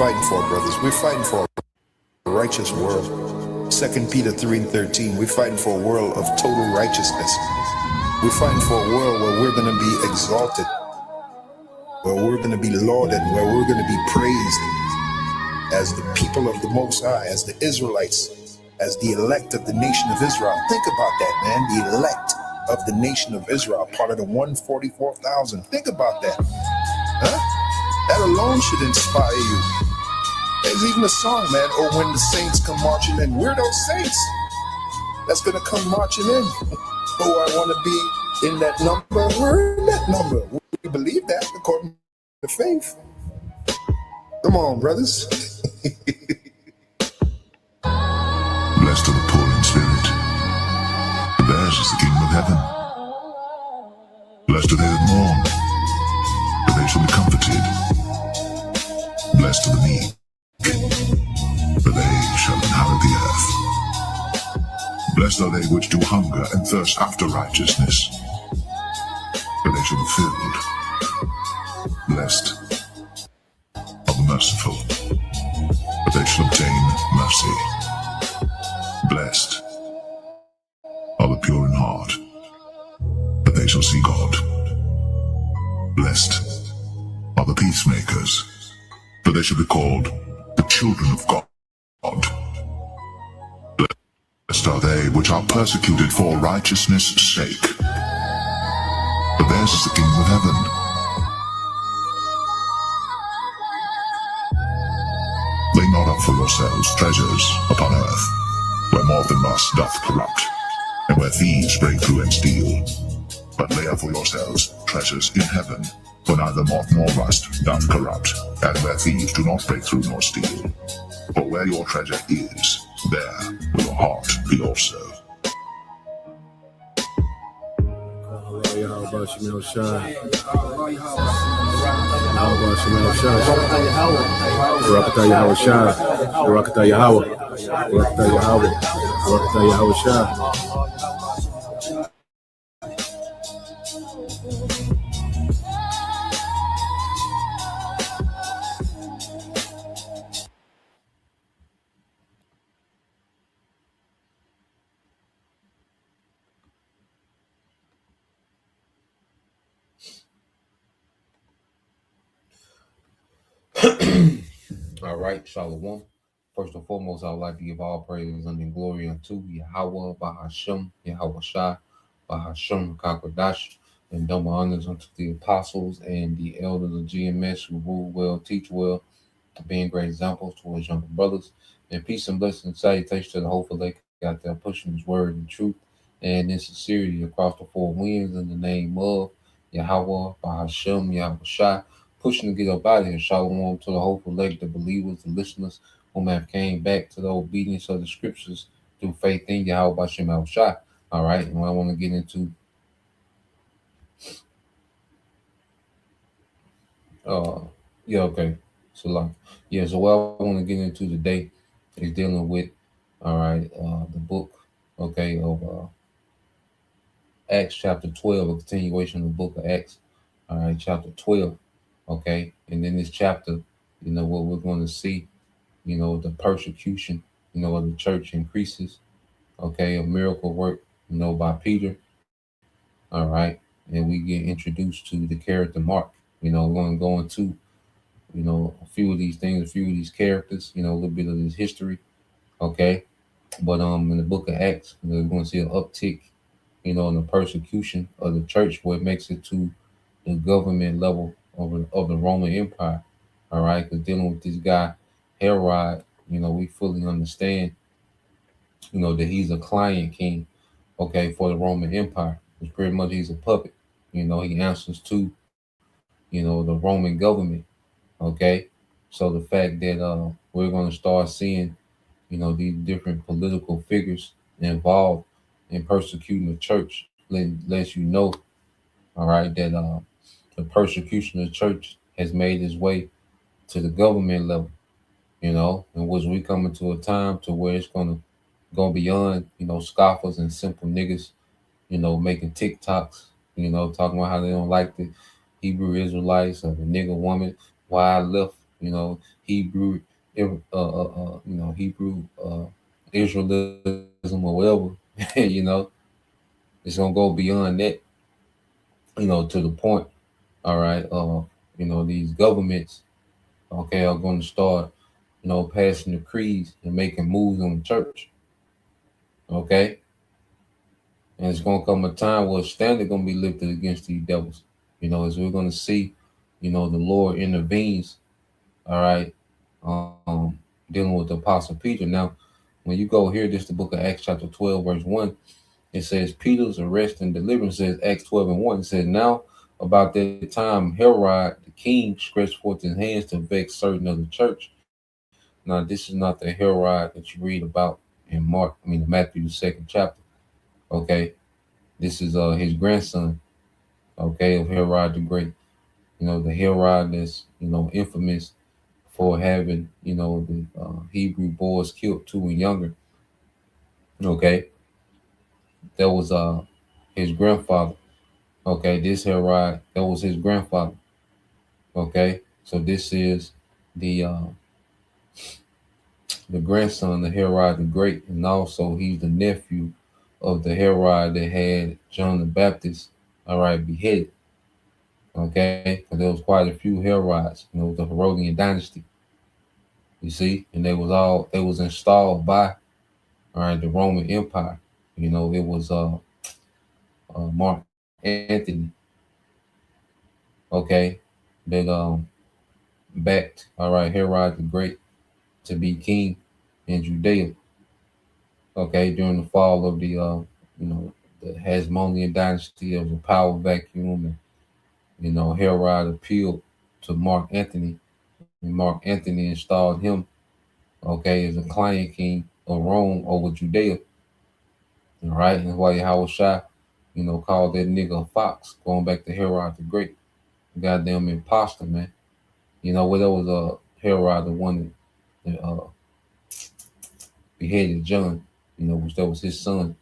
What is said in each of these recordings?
fighting for, brothers? We're fighting for a righteous world. 2 Peter 3:13. We're fighting for a world of total righteousness. We're fighting for a world where we're going to be exalted, where we're going to be lauded, where we're going to be praised as the people of the Most High, as the Israelites, as the elect of the nation of Israel. Think about that, man. The elect of the nation of Israel, part of the 144,000. Think about that. Huh? That alone should inspire you. There's even a song, man, oh, when the saints come marching in. We're those saints that's going to come marching in. Oh, I want to be in that number. We're in that number. We believe that according to faith. Come on, brothers. Blessed are the poor in spirit, for theirs is the kingdom of heaven. Blessed are they that mourn, for they shall be comforted. Blessed are the meek, for they shall inherit the earth. Blessed are they which do hunger and thirst after righteousness, for they shall be filled. Blessed are the merciful, for they shall obtain mercy. Blessed are the pure in heart, for they shall see God. Blessed are the peacemakers, for they shall be called the children of God. Blessed are they which are persecuted for righteousness' sake, for theirs is the kingdom of heaven. Lay not up for yourselves treasures upon earth, where moth and rust doth corrupt, and where thieves break through and steal. But lay up for yourselves treasures in heaven, where neither moth nor rust doth corrupt, and where thieves do not break through nor steal. For where your treasure is, there will your heart be also. All right, Shalom. First and foremost, I would like to give all praise and glory unto Yahweh, Bahashem, Yahweh Shai, Bahashem, Kakwadash, and double honors unto the apostles and the elders of GMS who rule well, teach well, being great examples towards younger brothers. And peace and blessing and salutation to the hopeful lake out there pushing his word and truth and in sincerity across the four winds in the name of Yahweh, Bahashem, Yahweh Shai, pushing to get up out of here. Shalom to the hopeful lake, the believers, the listeners whom have came back to the obedience of the scriptures through faith in Yahweh Bashem Yahweh Shai. All right, and what I want to get into so what I want to get into today is dealing with the book of Acts chapter 12, a continuation of the book of Acts, chapter 12. Okay, and in this chapter, what we're going to see, the persecution, of the church increases. Okay, a miracle work, by Peter. All right, and we get introduced to the character Mark. We're going to go into, a few of these things, a few of these characters, a little bit of this history. Okay, but in the book of Acts, we're going to see an uptick, in the persecution of the church, where it makes it to the government level of the Roman Empire. All right, because dealing with this guy Herod, we fully understand, that he's a client king, okay, for the Roman Empire. It's pretty much he's a puppet. He answers to, the Roman government. Okay, so the fact that we're going to start seeing, these different political figures involved in persecuting the church lets you know, all right, that the persecution of the church has made its way to the government level, and was we coming to a time to where it's gonna go beyond, scoffers and simple niggas, making TikToks, talking about how they don't like the Hebrew Israelites or the nigger woman, why I left, Hebrew, Hebrew Israelism or whatever. It's gonna go beyond that. To the point. All right. These governments, okay, are going to start, passing decrees and making moves on the church. Okay, and it's gonna come a time where a standard gonna be lifted against these devils. As we're gonna see, the Lord intervenes. All right, dealing with the Apostle Peter. Now, when you go here, this is the book of Acts chapter 12, verse 1. It says Peter's arrest and deliverance. It says Acts 12 and 1. It says, now about that time, Herod the king stretched forth his hands to vex certain of the church. Now, this is not the Herod that you read about in Matthew the second chapter. Okay, this is his grandson. Okay, of Herod the Great. The Herod that's infamous for having the Hebrew boys killed 2 and younger. Okay, that was his grandfather. Okay, this Herod, that was his grandfather. Okay, so this is the uh, the grandson of Herod the Great, and also he's the nephew of the Herod that had John the Baptist, all right, beheaded. Okay, because there was quite a few Herods, the Herodian dynasty. You see, and they was installed by, all right, the Roman Empire. It was Mark Antony, okay, that backed, all right, Herod the Great to be king in Judea. Okay, during the fall of the Hasmonean dynasty, there was a power vacuum, and Herod appealed to Mark Antony, and Mark Antony installed him, okay, as a client king of Rome over Judea. All right, and that's why Yahweh Shai, called that nigga a fox, going back to Herod the Great, goddamn imposter, man. That was Herod, the one that beheaded John, which that was his son.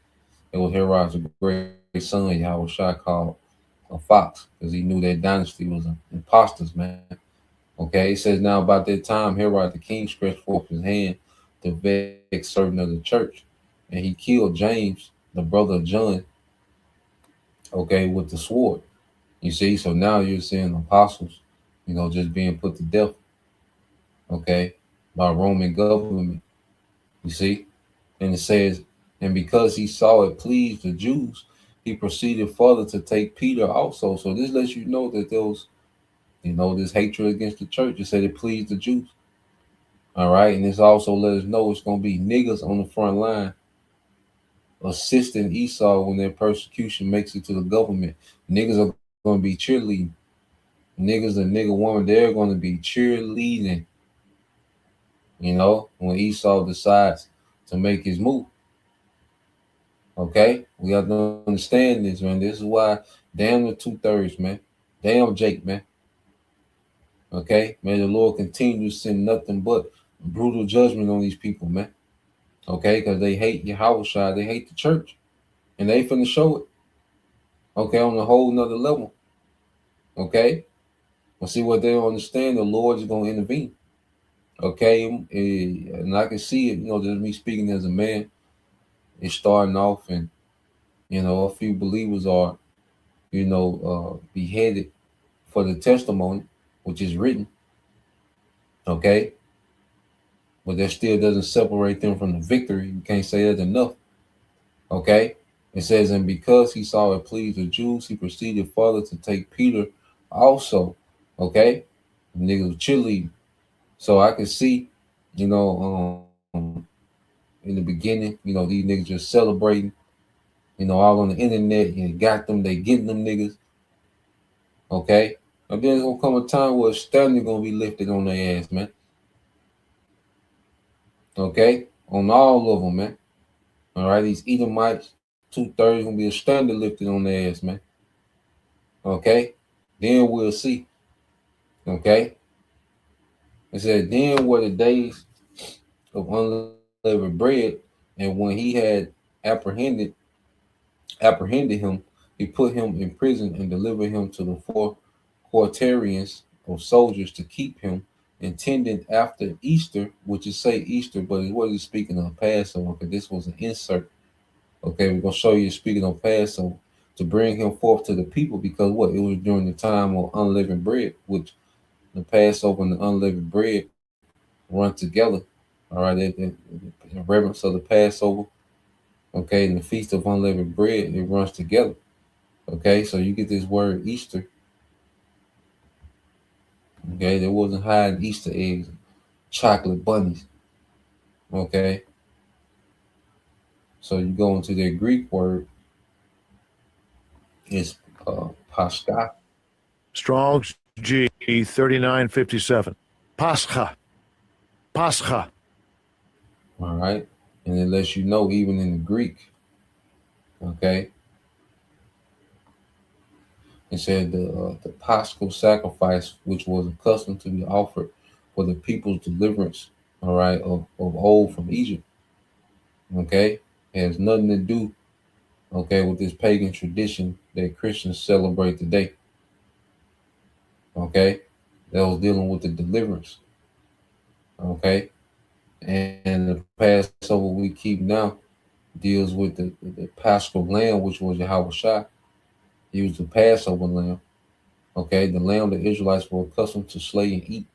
It was Herod's great son, Yahweh Shai, called a fox, because he knew that dynasty was imposters, man. Okay, it says, now about that time, Herod the king stretched forth his hand to vex certain of the church, and he killed James, the brother of John, okay, with the sword. You see, so now you're seeing apostles, just being put to death, okay, by Roman government. You see, and it says, and because he saw it pleased the Jews, he proceeded further to take Peter also. So this lets you know that there was, this hatred against the church. It said it pleased the Jews. All right. And this also let us know it's going to be niggas on the front line assisting Esau when their persecution makes it to the government. Niggas are going to be cheerleading. Niggas and nigga woman, they're going to be cheerleading, when Esau decides to make his move. Okay, we have to understand this, man. This is why, damn the 2/3, man. Damn Jake, man. Okay, may the Lord continue to send nothing but brutal judgment on these people, man. Okay, because they hate Yahweh Shai, they hate the church, and they finna show it. Okay, on a whole nother level. Okay, we'll see what they don't understand. The Lord is gonna intervene. Okay, and I can see it. Just me speaking as a man. It's starting off, and a few believers are, beheaded for the testimony, which is written. Okay, but that still doesn't separate them from the victory. You can't say that enough. Okay, it says, and because he saw it pleased the Jews, he proceeded further to take Peter also. Okay, the niggas was cheerleading. So I could see, in the beginning, these niggas just celebrating, all on the internet. You got them, they getting them niggas. Okay, and then there's gonna come a time where a standard gonna be lifted on their ass, man. Okay, on all of them, man. All right, these Edomites, 2/3 gonna be a standard lifted on their ass, man. Okay, then we'll see. Okay, it said, then were the days of unleavened bread, and when he had apprehended him, he put him in prison and delivered him to the 4 quaternions of soldiers to keep him, intended after Easter, which is say Easter, but it wasn't speaking of Passover, because this was an insert. Okay, we're gonna show you speaking of Passover to bring him forth to the people, because what, it was during the time of unleavened bread, which the Passover and the unleavened bread run together. All right, in reverence of the Passover, okay, and the feast of unleavened bread, it runs together. Okay, so you get this word Easter. Okay, there wasn't hiding Easter eggs, chocolate bunnies. Okay, so you go into their Greek word, it's Pascha. Strong's G 3957. Pascha. Pascha. All right, and it lets you know even in the Greek. Okay, it said the Paschal sacrifice, which was accustomed to be offered for the people's deliverance. All right, of old from Egypt. Okay, it has nothing to do, okay, with this pagan tradition that Christians celebrate today. Okay, that was dealing with the deliverance. Okay, and the Passover we keep now deals with the Paschal lamb, which was Yahweh Shai. He was the Passover lamb. Okay, the lamb the Israelites were accustomed to slay and eat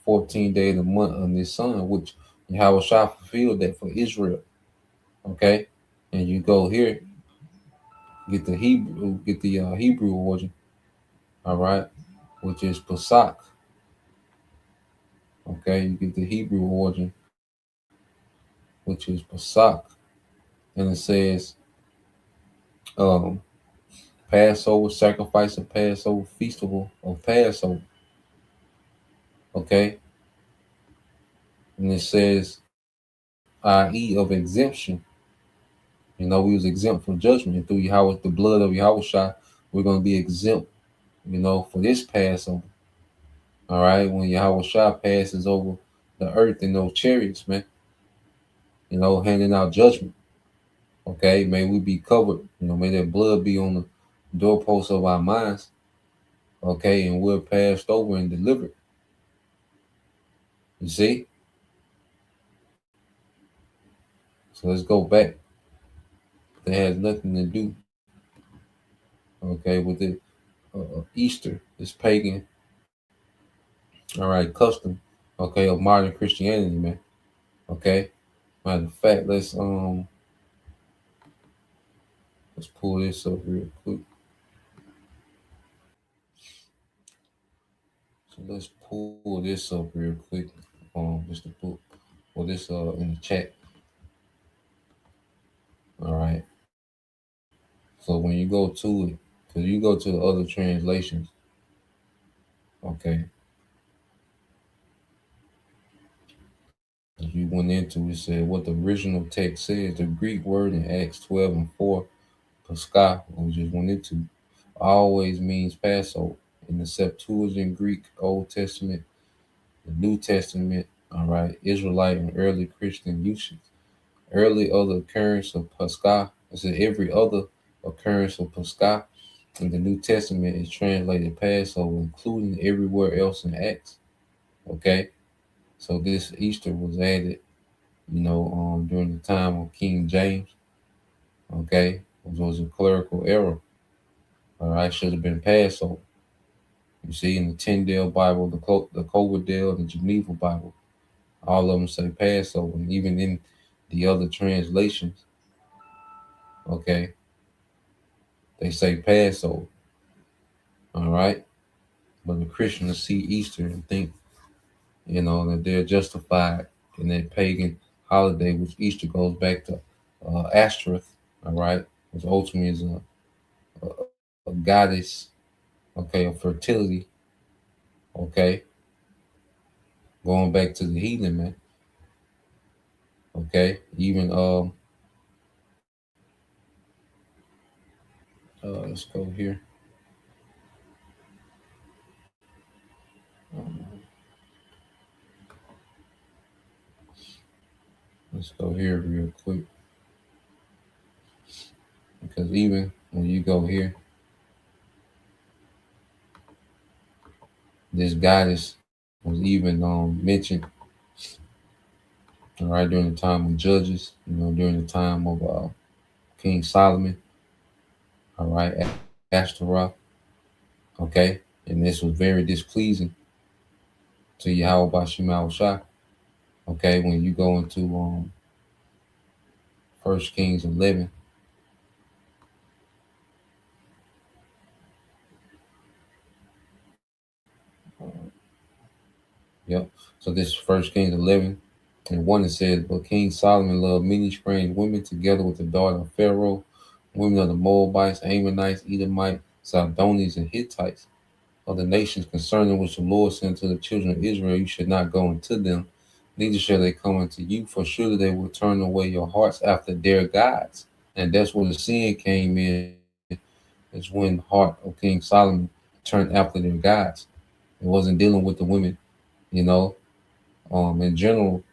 14 days a month on this sun, which Yahweh Shai fulfilled that for Israel. Okay, and you go here, get the Hebrew origin. All right, which is Pesach. Okay, you get the Hebrew origin, which is Pesach, and it says um, Passover, sacrifice of Passover, festival of Passover. Okay, and it says, i.e., of exemption. You know, we was exempt from judgment, and through Yahweh, the blood of Yahweh Shai, we're going to be exempt. You know, for this Passover. All right, when Yahweh Shai passes over the earth in those chariots, man. You know, handing out judgment. Okay, may we be covered. You know, may that blood be on the doorposts of our minds. Okay, and we're passed over and delivered. You see? So let's go back. That has nothing to do, okay, with the Easter, this pagan, all right, custom, okay, of modern Christianity, man. Okay. Matter of fact, let's pull this up real quick. So let's pull this up real quick. Just to pull this in the chat. All right. So when you go to it, because you go to the other translations, okay, as you went into it, said what the original text says, the Greek word in Acts 12 and 4, Pascha, we just went into, always means Passover. In the Septuagint Greek, Old Testament, the New Testament, all right, Israelite and early Christian usage. Early other occurrence of Pascha, I said every other occurrence of Pascha in the New Testament is translated Passover, including everywhere else in Acts. Okay, so this Easter was added, you know, during the time of King James. Okay, which was a clerical error. All right, should have been Passover. You see, in the Tyndale Bible, the Coverdale, and the Geneva Bible, all of them say Passover, and even in the other translations, okay, they say Passover. All right, but the Christians see Easter and think, you know, that they're justified in that pagan holiday, which Easter goes back to Ashtoreth. All right, which ultimately is a goddess, okay, of fertility. Okay, going back to the heathen, man. Okay, even let's go here. Um, let's go here real quick, because even when you go here, this goddess, was even mentioned, all right, during the time of Judges, during the time of King Solomon, all right, Ashtaroth, okay, and this was very displeasing to Yahweh Bashim Shah, okay, when you go into 1 Kings 11. Yep. So this is 1 Kings 11. And 1 it says, but King Solomon loved many strange women together with the daughter of Pharaoh, women of the Moabites, Ammonites, Edomites, Zidonians, and Hittites, of the nations concerning which the Lord sent to the children of Israel. You should not go unto them, neither shall they come unto you, for surely they will turn away your hearts after their gods. And that's where the sin came in, is when the heart of King Solomon turned after their gods. It wasn't dealing with the women, you know. In general,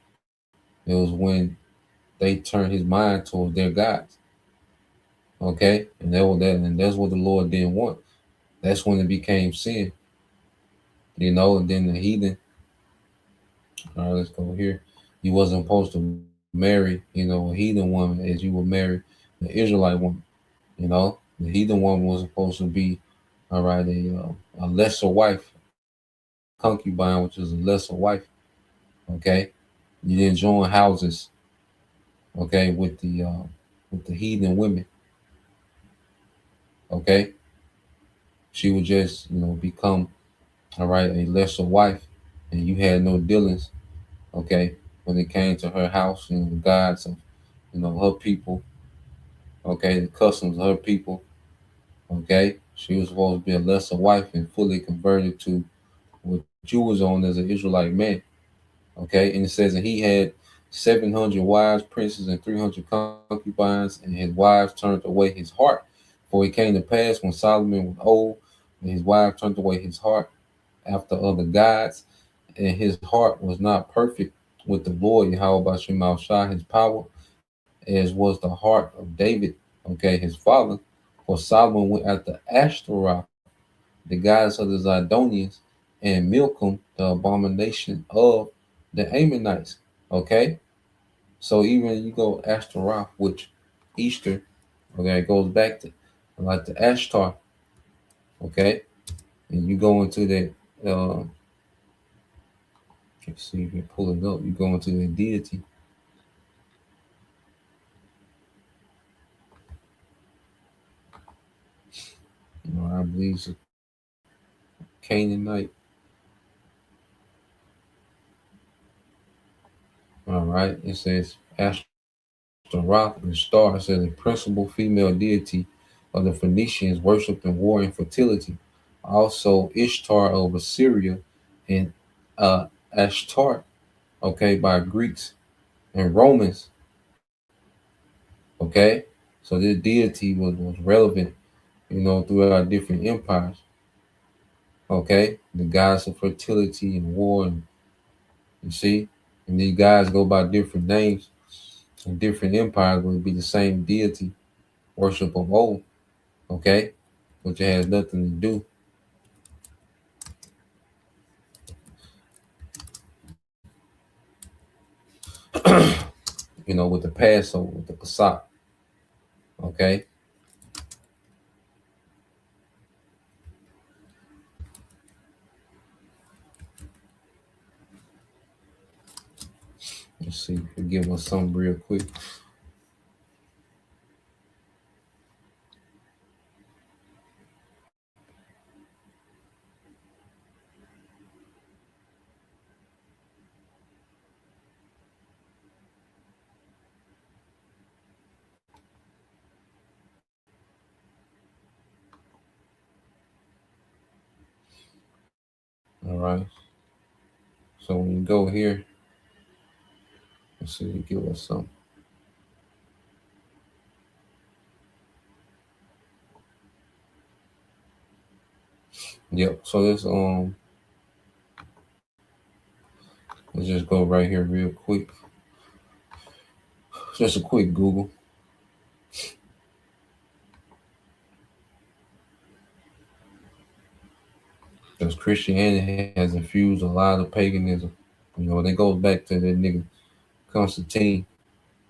it was when they turned his mind towards their gods. Okay, and that's what the Lord didn't want. That's when it became sin, and then the heathen. All right, let's go here. You wasn't supposed to marry, a heathen woman as you would marry the Israelite woman. The heathen woman was supposed to be, all right, a lesser wife, concubine, which is a lesser wife. Okay, you didn't join houses. Okay, with the heathen women. Okay, she would just become, all right, a lesser wife, and you had no dealings. Okay, when it came to her house, the gods of her people. Okay, the customs of her people. Okay, she was supposed to be a lesser wife and fully converted to what you was on as an Israelite man. Okay, and it says that he had 700 wives, princes, and 300 concubines, and his wives turned away his heart. For it came to pass when Solomon was old, and his wife turned away his heart after other gods, and his heart was not perfect with the Lord Yahweh Bashim Shah, his power, as was the heart of David, okay, his father. For Solomon went after Ashtaroth, the goddess of the Zidonians, and Milcom, the abomination of the Ammonites. Okay, so even you go Ashtaroth, which Easter, okay, it goes back to like the Ashtar. Okay, and you go into that. Let's see if you pull it up. You go into the deity. I believe it's a Canaanite. All right, it says Ashtaroth and Star says the principal female deity of the Phoenicians worshipped in war and fertility. Also Ishtar of Assyria and Ashtar, okay, by Greeks and Romans. Okay, so this deity was relevant, throughout different empires. Okay, the gods of fertility and war, and you see, and these guys go by different names. In different empires would be the same deity, worship of old. Okay, which has nothing to do, with the Passover, with the Pesach. Okay, let's see. Give us some real quick. All right. So when you go here, let's see. Give us some. Yep. So let's just go right here real quick. Just a quick Google. because Christianity has infused a lot of paganism. You know, that goes back to that nigga Constantine,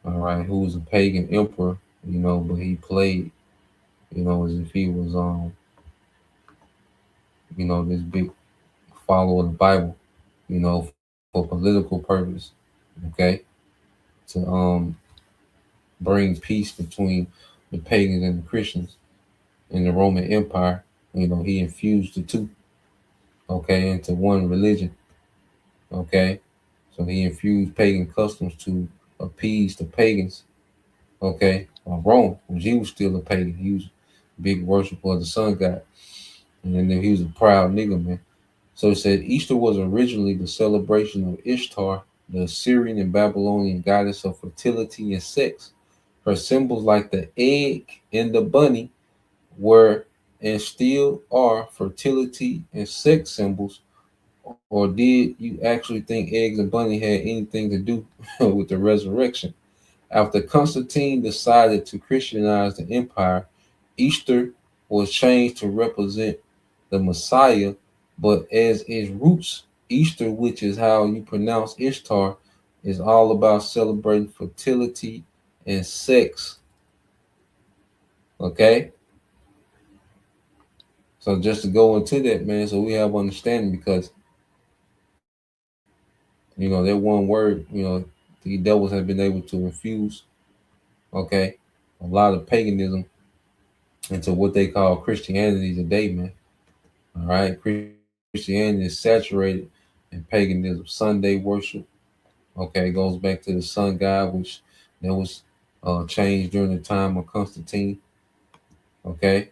all right, who was a pagan emperor, you know, but he played, you know, as if he was you know, this big follower of the Bible, you know, for political purpose, okay, to bring peace between the pagans and the Christians in the Roman Empire. You know, he infused the two, okay, into one religion, okay. So he infused pagan customs to appease the pagans, okay. Rome, which he was still a pagan, he was a big worshiper of the sun god, and then he was a proud nigga, man. So it said Easter was originally the celebration of Ishtar, the Assyrian and Babylonian goddess of fertility and sex. Her symbols, like the egg and the bunny, were and still are fertility and sex symbols. Or did you actually think eggs and bunny had anything to do with the resurrection? After Constantine decided to Christianize the empire, Easter was changed to represent the Messiah, but as its roots, Easter, which is how you pronounce Ishtar, is all about celebrating fertility and sex. Okay? So just to go into that, man, so we have understanding, because you know that one word, you know, the devils have been able to infuse, okay, a lot of paganism into what they call Christianity today, man. All right, Christianity is saturated in paganism, Sunday worship. Okay, it goes back to the sun god, which that was changed during the time of Constantine. Okay,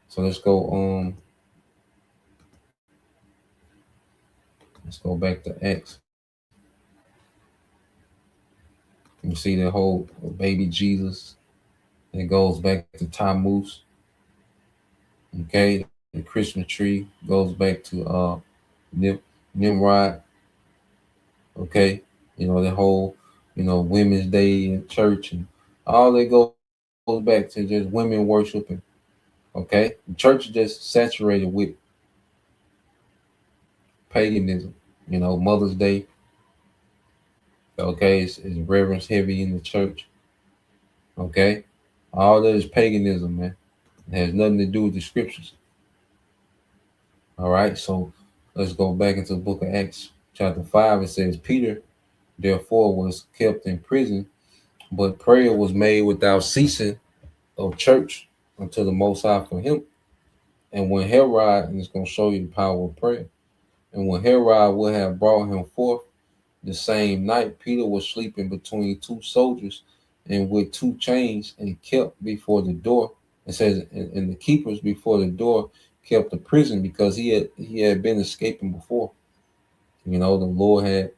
so let's go back to Acts. You see the whole baby Jesus. It goes back to Tammuz. Okay, the Christmas tree goes back to Nimrod. Okay, you know the whole, you know, Women's Day in church and all that goes back to just women worshiping. Okay, the church is just saturated with paganism. You know, Mother's Day. Okay, it's reverence heavy in the church. Okay, all that is paganism, man. It has nothing to do with the scriptures. All right, so let's go back into the book of Acts, chapter 5. It says, Peter, therefore, was kept in prison, but prayer was made without ceasing of church unto the Most High for him. And when Herod, and it's going to show you the power of prayer, and when Herod would have brought him forth the same night, Peter was sleeping between two soldiers and with two chains and kept before the door. It says, and the keepers before the door kept the prison, because he had been escaping before. You know, the Lord had,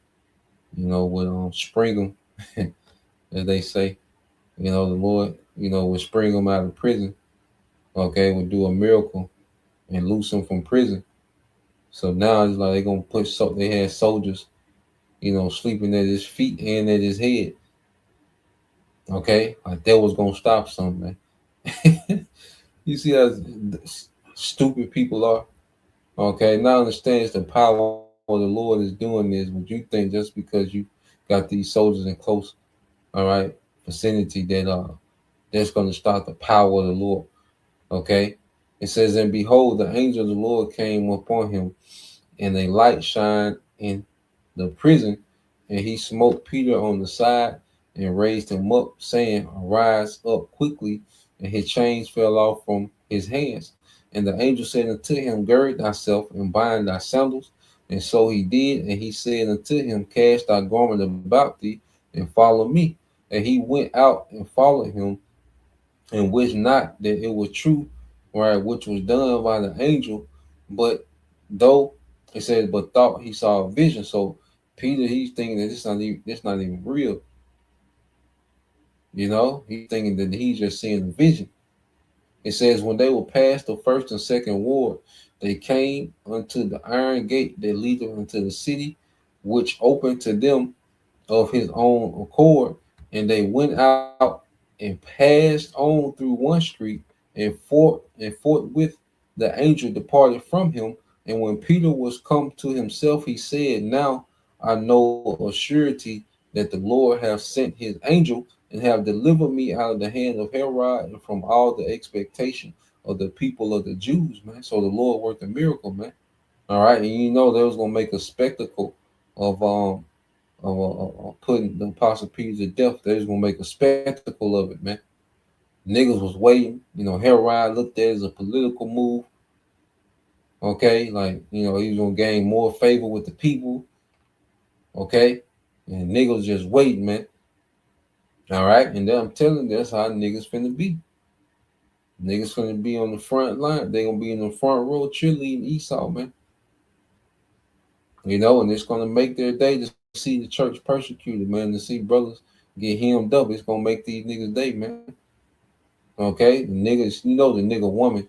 you know, would spring him, as they say. You know, the Lord, you know, would spring him out of prison. Okay, would do a miracle and loose him from prison. So now it's like they're gonna put, so they had soldiers, you know, sleeping at his feet and at his head. Okay, like that was gonna stop something, man. You see how stupid people are. Okay, now understand it's the power of the Lord is doing this. But you think just because you got these soldiers in close, all right, vicinity, that's gonna stop the power of the Lord. Okay, it says, and behold, the angel of the Lord came upon him, and a light shined in the prison, and he smote Peter on the side and raised him up, saying, arise up quickly. And his chains fell off from his hands. And the angel said unto him, gird thyself and bind thy sandals. And so he did. And he said unto him, cast thy garment about thee and follow me. And he went out and followed him, and wished not that it was true, right, which was done by the angel, but though it says, but thought he saw a vision. So Peter, he's thinking that this not even real. You know, he's thinking that he's just seeing a vision. It says, when they were past the first and second ward, they came unto the iron gate that leadeth into the city, which opened to them of his own accord, and they went out and passed on through one street, and forthwith the angel departed from him. And when Peter was come to himself, he said, Now I know of surety that the Lord hath sent his angel and have delivered me out of the hand of Herod and from all the expectation of the people of the Jews, man. So the Lord worked a miracle, man. All right, and you know they was gonna make a spectacle of putting the Apostle Peter to death. They was gonna make a spectacle of it, man. Niggas was waiting. You know, Herod looked at it as a political move. Okay, like he was gonna gain more favor with the people. Okay, and niggas just waiting, man. All right, and then I'm telling you, that's how niggas finna be. Niggas finna be on the front line. They gonna be in the front row cheerleading Esau, man. And it's gonna make their day to see the church persecuted, man. To see brothers get hemmed up, it's gonna make these niggas day, man. Okay, the niggas, the nigga woman,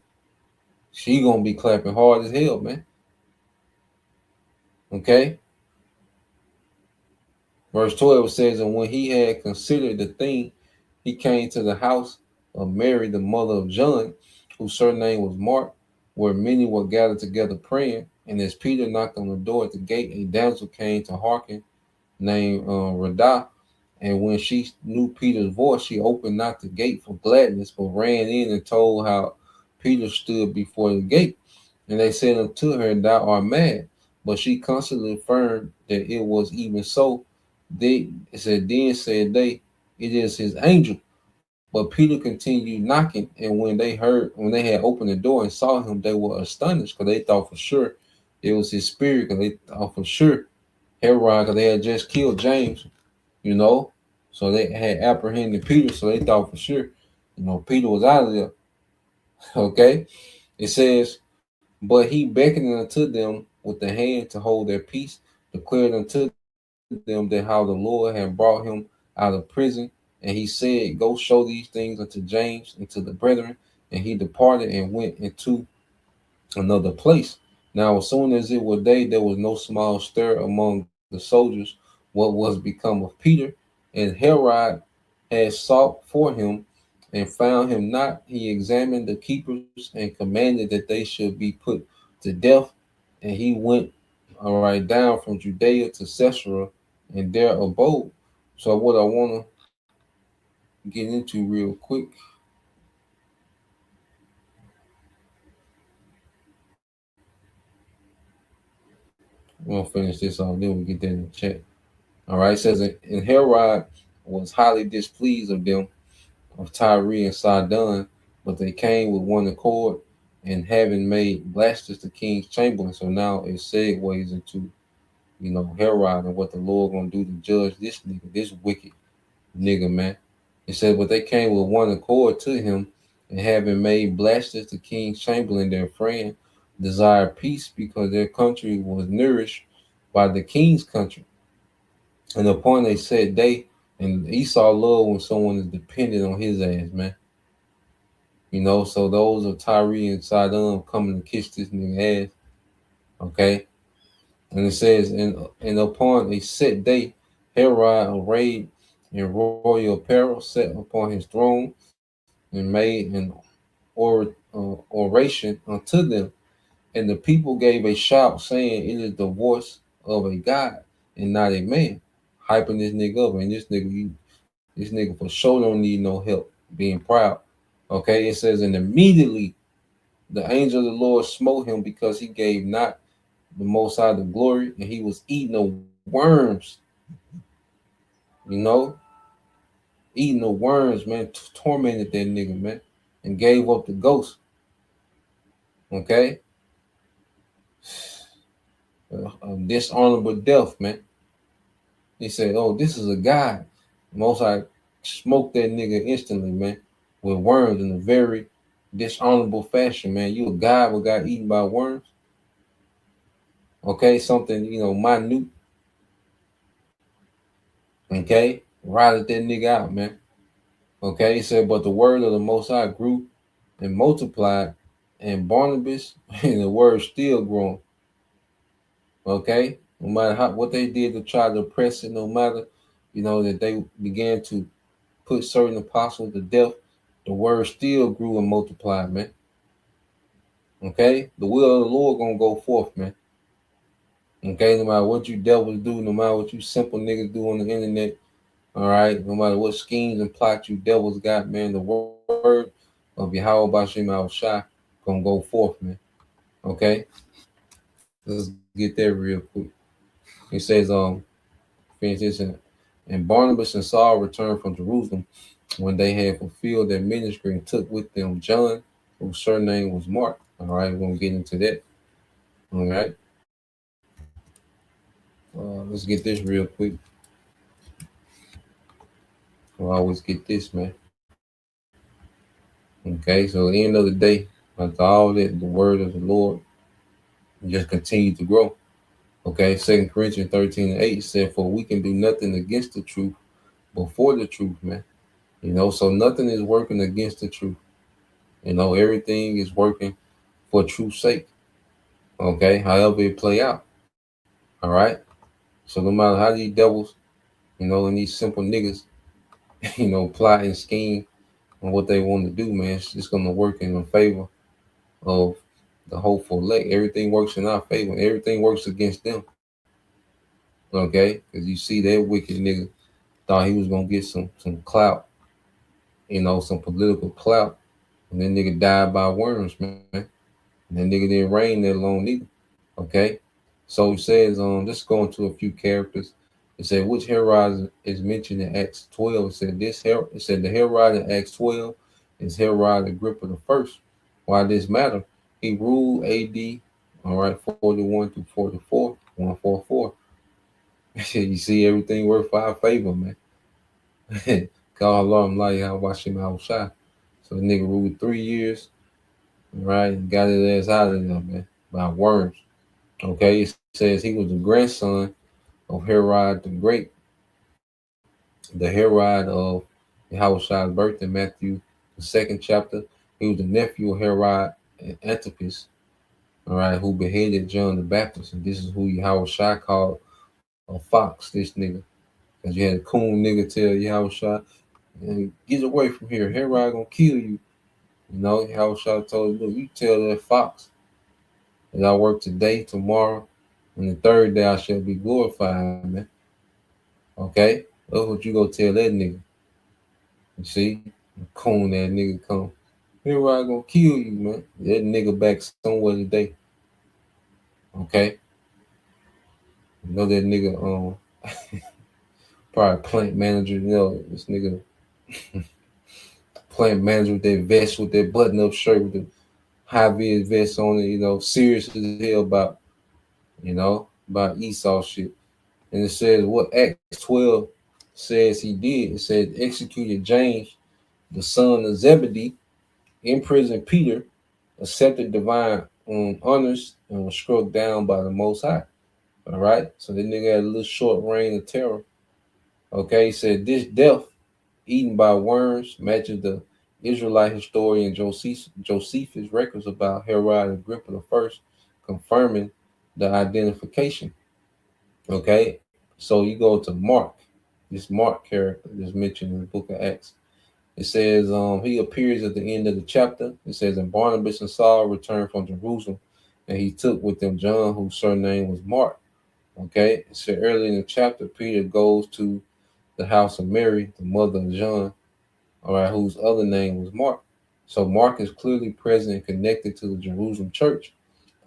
she gonna be clapping hard as hell, man. Okay. Verse 12 says, And when he had considered the thing, he came to the house of Mary, the mother of John, whose surname was Mark, where many were gathered together praying. And as Peter knocked on the door at the gate, a damsel came to hearken, named Rhoda. And when she knew Peter's voice, she opened not the gate for gladness, but ran in and told how Peter stood before the gate. And they said unto her, Thou art mad. But she constantly affirmed that it was even so. Then said they, It is his angel. But Peter continued knocking, and when they had opened the door and saw him, they were astonished, because they thought for sure it was his spirit, because they thought for sure Herod, because they had just killed James, so they had apprehended Peter, so they thought for sure, Peter was out of there. Okay, it says, But he beckoned unto them with the hand to hold their peace, declared unto them that how the Lord had brought him out of prison. And he said, Go show these things unto James and to the brethren. And he departed and went into another place. Now, as soon as it was day, there was no small stir among the soldiers what was become of Peter. And Herod had sought for him and found him not. He examined the keepers and commanded that they should be put to death. And he went down from Judea to Caesarea and there abode. So what I want to get into real quick. We'll finish this off, then we'll get that in the chat. All right, it says, And Herod was highly displeased of them, of Tyre and Sidon, but they came with one accord, and having made Blastus the king's chamberlain. So now it segues into, Herod and what the Lord gonna do to judge this nigga, this wicked nigga, man. It says, But they came with one accord to him, and having made Blastus the king's chamberlain their friend, desired peace, because their country was nourished by the king's country. And upon a set day, and Esau love when someone is dependent on his ass, man. So those of Tyre and Sidon coming to kiss this nigga ass. Okay. And it says, and upon a set day, Herod arrayed in royal apparel, sat upon his throne, and made an oration unto them. And the people gave a shout, saying, It is the voice of a God and not a man. Hyping this nigga up, and this nigga for sure don't need no help, being proud. Okay, it says, And immediately the angel of the Lord smote him, because he gave not the Most High the glory, and he was eating the worms. Eating the worms, man, tormented that nigga, man, and gave up the ghost. Okay, a dishonorable death, man. He said, Oh, this is a God. Most High smoked that nigga instantly, man, with worms in a very dishonorable fashion, man. You a God who got eaten by worms? Okay, something, minute. Okay, routed that nigga out, man. Okay, he said, But the word of the Most High grew and multiplied, and Barnabas, and the word still growing. Okay, no matter what they did to try to oppress it, no matter, that they began to put certain apostles to death, the word still grew and multiplied, man. Okay, the will of the Lord gonna go forth, man. Okay, no matter what you devils do, no matter what you simple niggas do on the internet, all right, no matter what schemes and plots you devils got, man, the word of Yahweh Bashim Al Shah gonna go forth, man. Okay, let's get there real quick. It says, finish this, and Barnabas and Saul returned from Jerusalem when they had fulfilled their ministry and took with them John, whose surname was Mark. All right, we're gonna get into that. All right, let's get this real quick. We'll always get this, man. Okay, so at the end of the day, after all that, the word of the Lord just continued to grow. Okay, 2 Corinthians 13:8 said, "For we can do nothing against the truth, but for the truth, man." You know, so nothing is working against the truth. You know, everything is working for truth's sake. Okay, however it play out. All right. So no matter how these devils, you know, and these simple niggas, you know, plot and scheme on what they want to do, man, it's just gonna work in the favor of the hopeful elect. Everything works in our favor. Everything works against them. Okay, because you see that wicked nigga thought he was gonna get some clout, you know, some political clout, and then nigga died by worms, man. And that nigga didn't reign that long either. Okay, so it says, let's go into a few characters. It said which Herod is mentioned in Acts 12. It said it said the Herod in Acts 12 is Herod Agrippa the first. Why this matter? He ruled AD, all right, 41 through 44, 144. You see, everything worked for our favor, man. Call alarm like how watch him outside. So the nigga ruled 3 years, right? And got his ass out of there, man, by worms. Okay, it says he was the grandson of Herod the Great, the Herod of Yahushua's birth in Matthew, the 2nd chapter. He was the nephew of Herod Antipas, all right, who beheaded John the Baptist. And this is who Yahushua called a fox, this nigga. Because you had a coon nigga tell Yahushua, get away from here. Herod gonna kill you. You know, Yahushua told him, look, you tell that fox that I work today, tomorrow, and the third day I shall be glorified, man. Okay? That's what you go tell that nigga. You see? Coon that nigga come. Herod gonna kill you, man. That nigga back somewhere today. Okay? You know that nigga, probably plant manager, you know, this nigga plant manager with that vest, with that button-up shirt, with the high-vis vest on it, you know, serious as hell about, you know, about Esau shit. And it says what Acts 12 says he did. It said executed James, the son of Zebedee, imprisoned Peter, accepted divine honors, and was struck down by the Most High. All right. So the nigga had a little short reign of terror. Okay. He said this death, eaten by worms, matches the Israelite historian Josephus' records about Herod Agrippa the first, confirming the identification. Okay. So you go to Mark, this Mark character that's mentioned in the book of Acts. It says he appears at the end of the chapter. It says, and Barnabas and Saul returned from Jerusalem, and he took with them John, whose surname was Mark. Okay, it said early in the chapter, Peter goes to the house of Mary, the mother of John, all right, whose other name was Mark. So Mark is clearly present and connected to the Jerusalem church.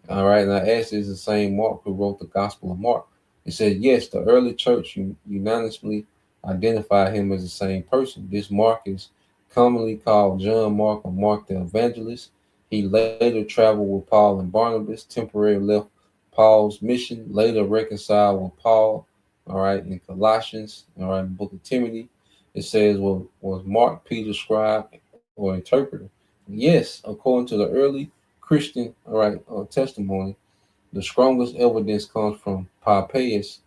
All right, and I asked, is the same Mark who wrote the Gospel of Mark? It said, yes, the early church unanimously identified him as the same person. This Mark is commonly called John Mark or Mark the Evangelist. He later traveled with Paul and Barnabas, temporarily left Paul's mission, later reconciled with Paul, all right, in Colossians, all right, in the book of Timothy. It says, well, was Mark Peter's scribe or interpreter? Yes, according to the early Christian, all right, testimony, the strongest evidence comes from Pompeius,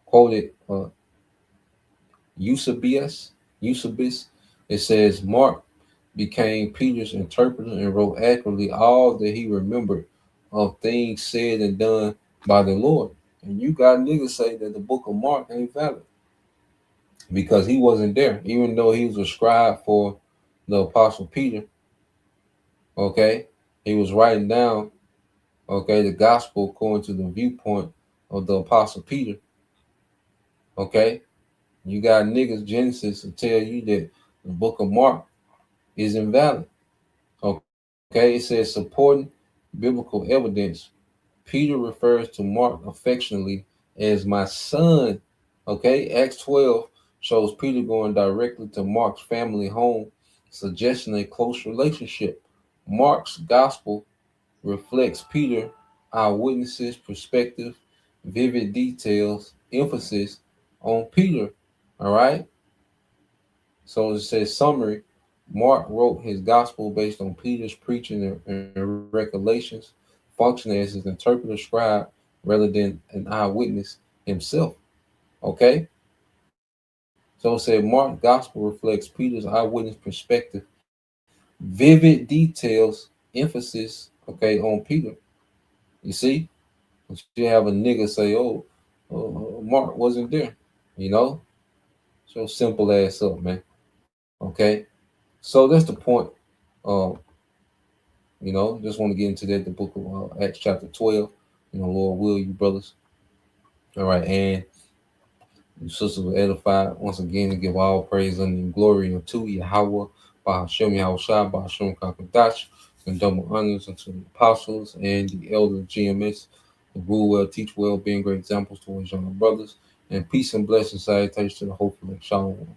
quoted Eusebius. It says Mark became Peter's interpreter and wrote accurately all that he remembered of things said and done by the Lord. And you got niggas say that the book of Mark ain't valid because he wasn't there, even though he was a scribe for the apostle Peter. Okay, He was writing down, okay, the gospel according to the viewpoint of the Apostle Peter. Okay, you got niggas Genesis to tell you that the book of Mark is invalid. Okay, it says supporting biblical evidence. Peter refers to Mark affectionately as my son. Okay, Acts 12 shows Peter going directly to Mark's family home, suggesting a close relationship. Mark's gospel reflects Peter, eyewitnesses' perspective, vivid details, emphasis on Peter. All right. So it says summary. Mark wrote his gospel based on Peter's preaching and recollections, functioning as his interpreter scribe rather than an eyewitness himself. Okay? So it said Mark's gospel reflects Peter's eyewitness perspective, vivid details, emphasis, okay, on Peter. You see? But you have a nigga say, Mark wasn't there, you know? So simple ass up, man. Okay? So that's the point. Just want to get into that, the book of Acts chapter 12. Lord will, you brothers. All right, and you sisters were edified once again to give all praise and glory unto Yahweh, by Hashem Yahushua, by Hashem Kakadash, and double honors unto the apostles and the elder GMS, who rule well, teach well, being great examples to his younger brothers, and peace and blessings, salutations to the hopeful and shalom.